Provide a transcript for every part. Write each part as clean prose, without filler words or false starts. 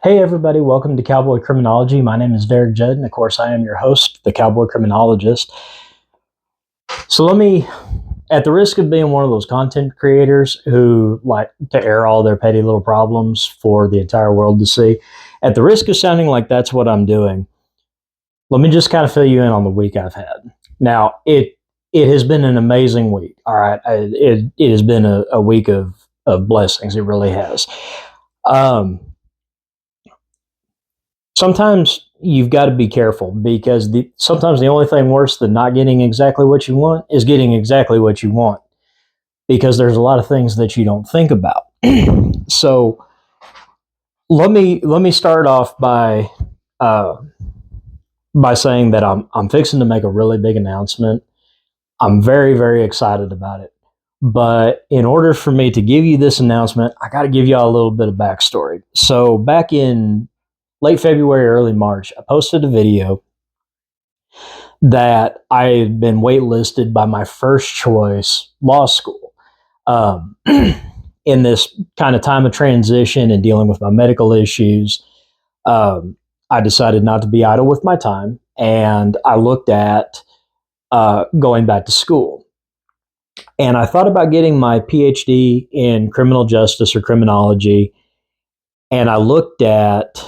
Hey everybody, welcome to Cowboy Criminology. My name is Derek Judd, and of course I am your host, the Cowboy Criminologist. So at the risk of being one of those content creators who like to air all their petty little problems for the entire world to see, at the risk of sounding like that's what I'm doing, let me just kind of fill you in on the week I've had. Now, it has been an amazing week. All right, it has been a week of blessings. It really has. Um, Sometimes you've got to be careful because sometimes the only thing worse than not getting exactly what you want is getting exactly what you want, because there's a lot of things that you don't think about. So let me start off uh, by saying that I'm fixing to make a really big announcement. I'm very excited about it. But in order for me to give you this announcement, I got to give you all a little bit of backstory. So back in late February, early March, I posted a video that I had been waitlisted by my first choice law school. Um, in this kind of time of transition and dealing with my medical issues, um, I decided not to be idle with my time, and I looked at going back to school. And I thought about getting my PhD in criminal justice or criminology. And I looked at,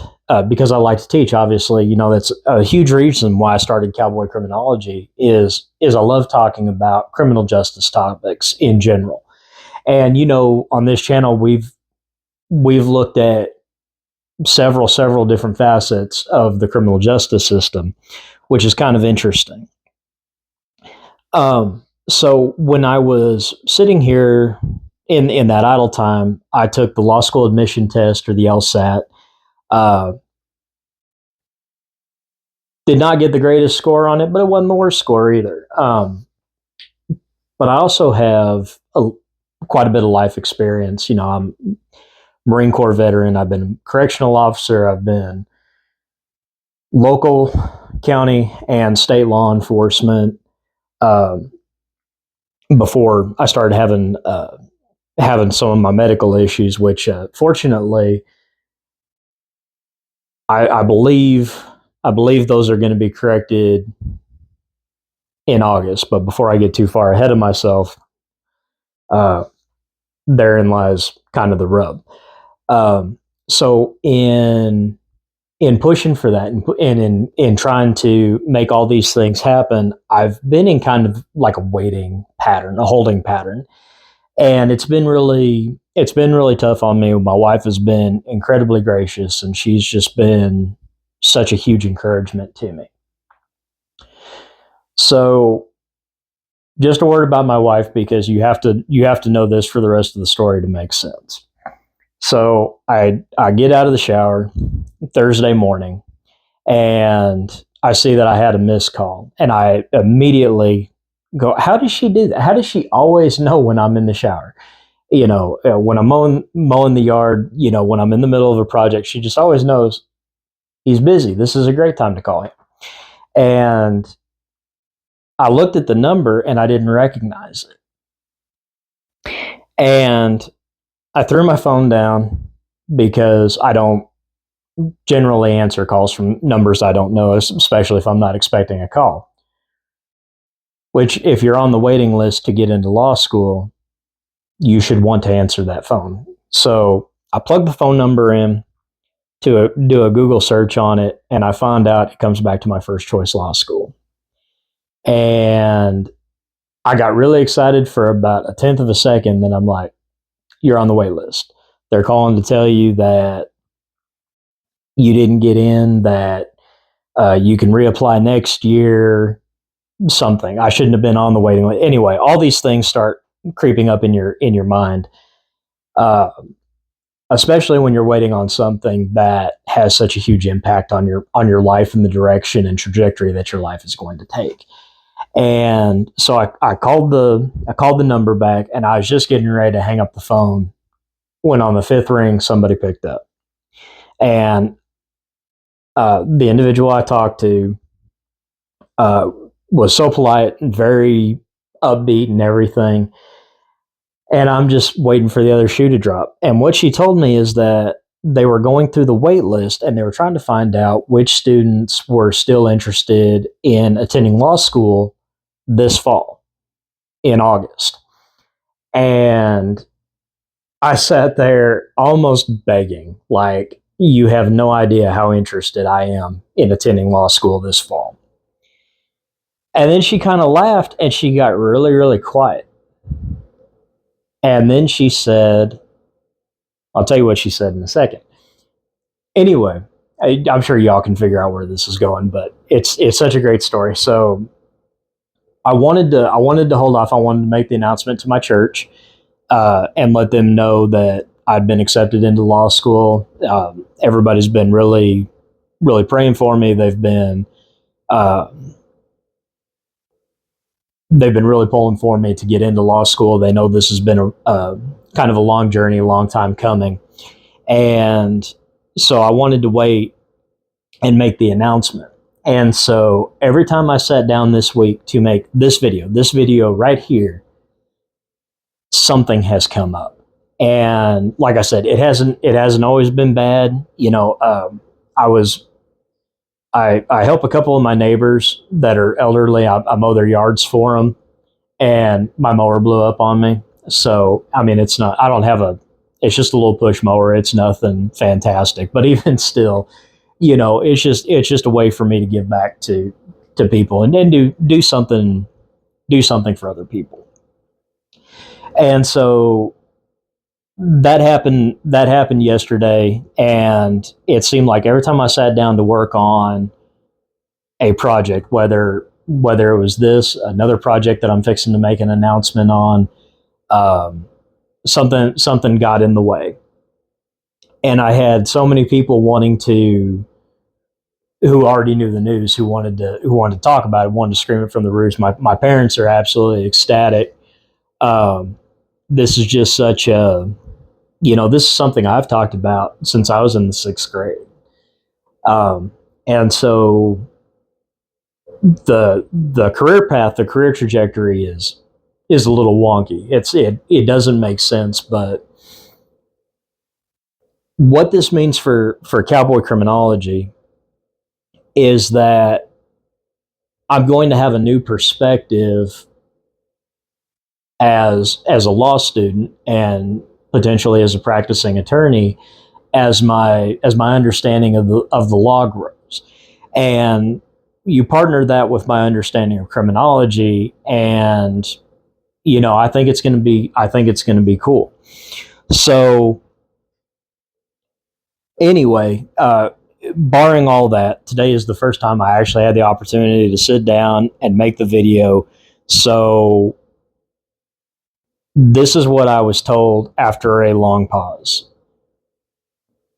because I like to teach, obviously, that's a huge reason why I started Cowboy Criminology is I love talking about criminal justice topics in general. And, on this channel, we've looked at several different facets of the criminal justice system, which is kind of interesting. So when I was sitting here in that idle time, I took the law school admission test, or the LSAT. Uh, did not get the greatest score on it, but it wasn't the worst score either. But I also have quite a bit of life experience. I'm a Marine Corps veteran. I've been a correctional officer. I've been local, county, and state law enforcement. Um, Before I started having some of my medical issues, which fortunately I believe those are going to be corrected in August. But before I get too far ahead of myself, uh, therein lies kind of the rub. So in pushing for that, and in trying to make all these things happen, I've been in kind of like a waiting pattern, a holding pattern, and it's been really tough on me. My wife has been incredibly gracious, and she's just been such a huge encouragement to me. So just a word about my wife, because you have to know this for the rest of the story to make sense. So I get out of the shower Thursday morning, and I see that I had a missed call, and I immediately go, how does she do that? How does she always know when I'm in the shower? When I'm mowing the yard, when I'm in the middle of a project, she just always knows he's busy. This is a great time to call him. And I looked at the number and I didn't recognize it. And I threw my phone down, because I don't generally answer calls from numbers I don't know, especially if I'm not expecting a call. Which, if you're on the waiting list to get into law school, you should want to answer that phone. So I plugged the phone number in to do a Google search on it, and I found out it comes back to my first choice law school. And I got really excited for about a tenth of a second. Then I'm like, you're on the wait list. They're calling to tell you that you didn't get in, that you can reapply next year, something. I shouldn't have been on the waiting list. Anyway, all these things start creeping up in your mind, especially when you're waiting on something that has such a huge impact on your life and the direction and trajectory that your life is going to take. And so I called the number back, and I was just getting ready to hang up the phone when, on the fifth ring, somebody picked up. And the individual I talked to was so polite and very upbeat and everything. And I'm just waiting for the other shoe to drop. And what she told me is that they were going through the wait list and they were trying to find out which students were still interested in attending law school this fall in August. And I sat there almost begging, like, you have no idea how interested I am in attending law school this fall. And then she kind of laughed and she got really, really quiet. And then she said, I'll tell you what she said in a second. Anyway, I'm sure y'all can figure out where this is going, but it's such a great story. So I wanted to hold off. I wanted to make the announcement to my church and let them know that I'd been accepted into law school. Everybody's been really, really praying for me. They've been really pulling for me to get into law school. They know this has been a kind of a long journey, a long time coming. And so I wanted to wait and make the announcement. And so every time I sat down this week to make this video right here, something has come up. And like I said, it hasn't always been bad. You know, I help a couple of my neighbors that are elderly. I mow their yards for them, and my mower blew up on me. So, I mean, it's just a little push mower. It's nothing fantastic, but even still, you know, it's just a way for me to give back to people and then do something for other people. And so that happened yesterday, and it seemed like every time I sat down to work on a project, whether it was another project that I'm fixing to make an announcement on, something got in the way. And I had so many people who already knew the news, who wanted to talk about it, wanted to scream it from the roofs. My parents are absolutely ecstatic. This is just such this is something I've talked about since I was in the 6th grade. And so the career path, the career trajectory is a little wonky. It doesn't make sense, but what this means for Cowboy Criminology is that I'm going to have a new perspective as a law student and potentially as a practicing attorney, as my understanding of the law grows. And you partner that with my understanding of criminology, and I think it's going to be cool. So anyway, barring all that, today is the first time I actually had the opportunity to sit down and make the video. So this is what I was told after a long pause.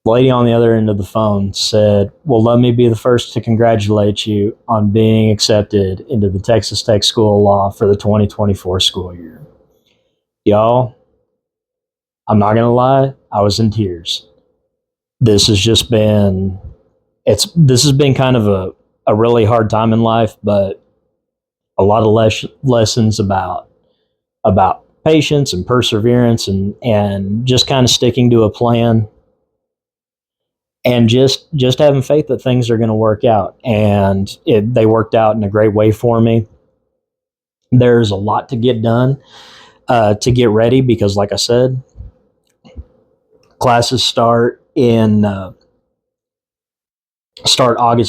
The lady on the other end of the phone said, "Well, let me be the first to congratulate you on being accepted into the Texas Tech School of Law for the 2024 school year." Y'all, I'm not going to lie, I was in tears. This has been kind of a really hard time in life, but a lot of lessons about patience and perseverance and just kind of sticking to a plan and just having faith that things are going to work out. And they worked out in a great way for me. There's a lot to get done to get ready because, like I said, classes start August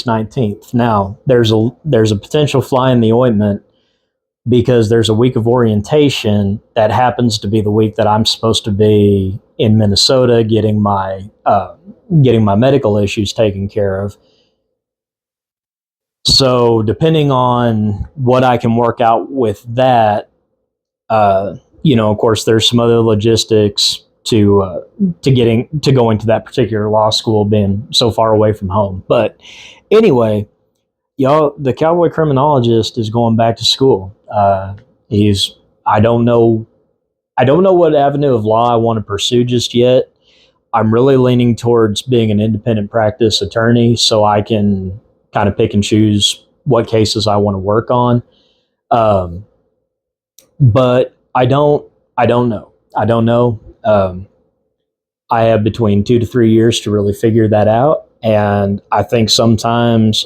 19th. Now, there's a potential fly in the ointment because there's a week of orientation that happens to be the week that I'm supposed to be in Minnesota getting my medical issues taken care of. So depending on what I can work out with that, of course, there's some other logistics to going to that particular law school, being so far away from home. But anyway, y'all, the Cowboy Criminologist is going back to school. I don't know what avenue of law I want to pursue just yet. I'm really leaning towards being an independent practice attorney so I can kind of pick and choose what cases I want to work on. But I don't know. I have between 2 to 3 years to really figure that out. And I think sometimes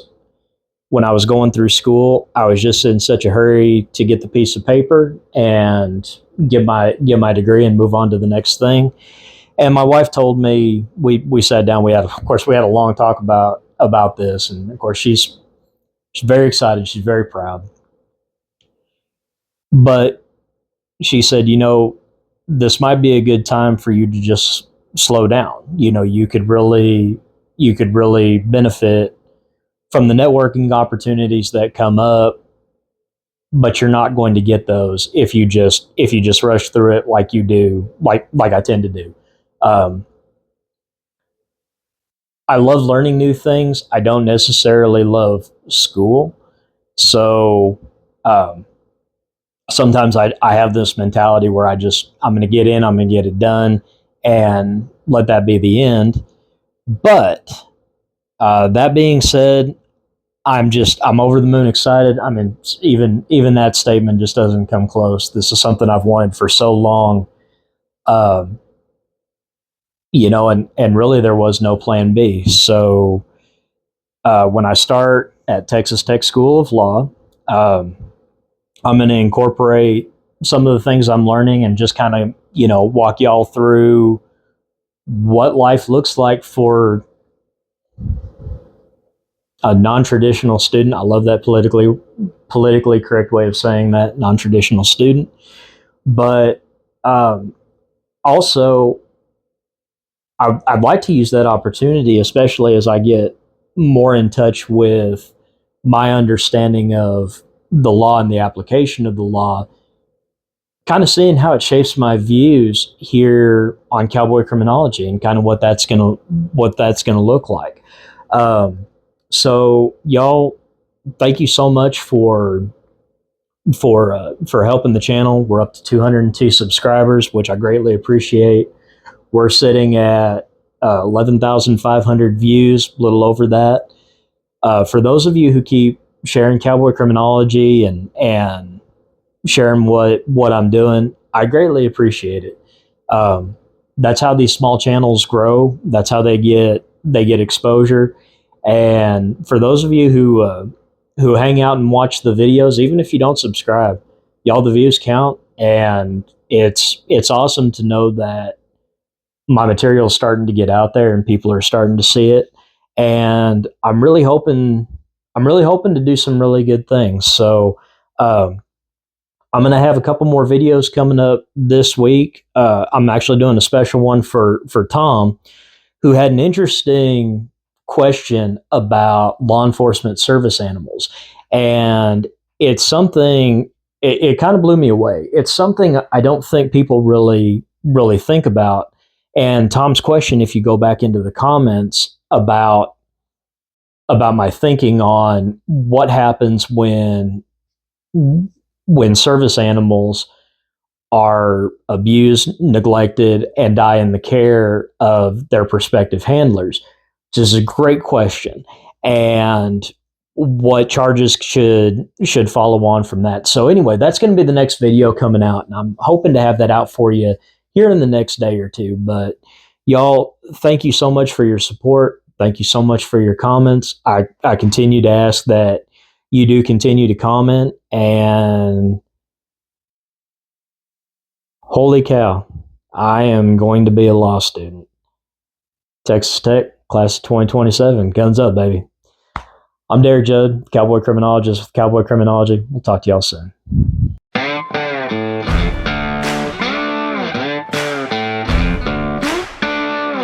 when I was going through school, I was just in such a hurry to get the piece of paper and get my degree and move on to the next thing. And my wife told me, we sat down. We had a long talk about this, and of course she's very excited. She's very proud. But she said, this might be a good time for you to just slow down. You could really benefit from the networking opportunities that come up, but you're not going to get those if you just rush through it like you do, like I tend to do. Um, I love learning new things. I don't necessarily love school, so um, sometimes I have this mentality where I'm going to get in, I'm going to get it done, and let that be the end. But that being said, I'm over the moon excited. I mean, even that statement just doesn't come close. This is something I've wanted for so long, um, and really there was no plan B. So when I start at Texas Tech School of Law, um, I'm going to incorporate some of the things I'm learning and just kind of walk y'all through what life looks like for a non-traditional student. I love that politically correct way of saying that, non-traditional student. But also, I'd like to use that opportunity, especially as I get more in touch with my understanding of the law and the application of the law, kind of seeing how it shapes my views here on Cowboy Criminology and kind of what that's gonna look like. Um, so y'all, thank you so much for helping the channel. We're up to 202 subscribers, which I greatly appreciate. We're sitting at 11,500 views, a little over that. For those of you who keep sharing Cowboy Criminology and sharing what I'm doing, I greatly appreciate it. Um, that's how these small channels grow. That's how they get exposure. And for those of you who hang out and watch the videos, even if you don't subscribe, y'all, the views count, and it's awesome to know that my material is starting to get out there and people are starting to see it. And I'm really hoping to do some really good things. So um, I'm going to have a couple more videos coming up this week. I'm actually doing a special one for Tom, who had an interesting question about law enforcement service animals. And it's something, it kind of blew me away. It's something I don't think people really think about. And Tom's question, if you go back into the comments about my thinking on what happens when service animals are abused, neglected, and die in the care of their prospective handlers. This is a great question. And what charges should follow on from that. So anyway, that's going to be the next video coming out, and I'm hoping to have that out for you here in the next day or two. But y'all, thank you so much for your support. Thank you so much for your comments. I continue to ask that you do continue to comment, and holy cow, I am going to be a law student. Texas Tech, class of 2027. Guns up, baby. I'm Derek Judd, Cowboy Criminologist with Cowboy Criminology. We'll talk to y'all soon.